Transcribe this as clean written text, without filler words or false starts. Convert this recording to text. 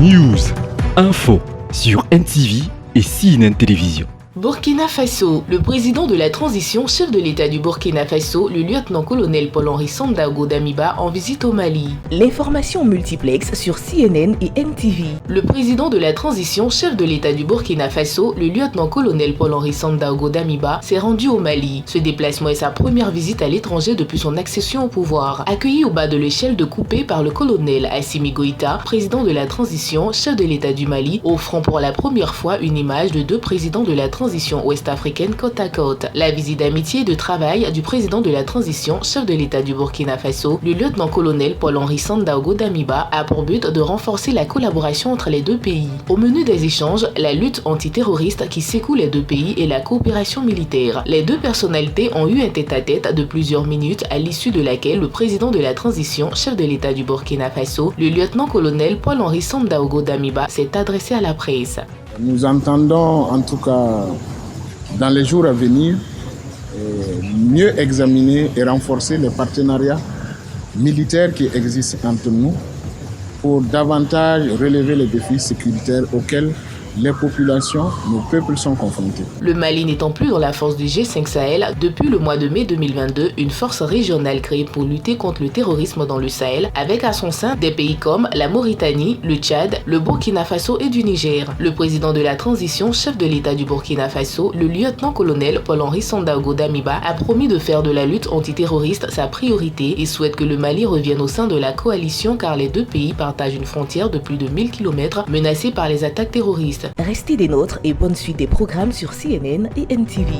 News, info sur NTV et CNN Télévision. Burkina Faso. Le président de la transition, chef de l'État du Burkina Faso, le lieutenant-colonel Paul-Henri Sandaogo Damiba, en visite au Mali. L'information multiplex sur CNN et NTV. Le président de la transition, chef de l'État du Burkina Faso, le lieutenant-colonel Paul-Henri Sandaogo Damiba, s'est rendu au Mali. Ce déplacement est sa première visite à l'étranger depuis son accession au pouvoir. Accueilli au bas de l'échelle de Coupé par le colonel Assimi Goïta, président de la transition, chef de l'État du Mali, offrant pour la première fois une image de deux présidents de la transition ouest-africaine côte à côte. La visite d'amitié et de travail du président de la transition, chef de l'État du Burkina Faso, le lieutenant-colonel Paul-Henri Sandaogo Damiba, a pour but de renforcer la collaboration entre les deux pays. Au menu des échanges, la lutte antiterroriste qui secoue les deux pays et la coopération militaire. Les deux personnalités ont eu un tête-à-tête de plusieurs minutes à l'issue de laquelle le président de la transition, chef de l'État du Burkina Faso, le lieutenant-colonel Paul-Henri Sandaogo Damiba, s'est adressé à la presse. Nous entendons en tout cas dans les jours à venir mieux examiner et renforcer les partenariats militaires qui existent entre nous pour davantage relever les défis sécuritaires auxquels les populations, nos peuples sont confrontés. Le Mali n'étant plus dans la force du G5 Sahel, depuis le mois de mai 2022, une force régionale créée pour lutter contre le terrorisme dans le Sahel, avec à son sein des pays comme la Mauritanie, le Tchad, le Burkina Faso et du Niger. Le président de la transition, chef de l'État du Burkina Faso, le lieutenant-colonel Paul-Henri Sandaogo Damiba, a promis de faire de la lutte antiterroriste sa priorité et souhaite que le Mali revienne au sein de la coalition car les deux pays partagent une frontière de plus de 1000 km menacée par les attaques terroristes. Restez des nôtres et bonne suite des programmes sur CNN et NTV.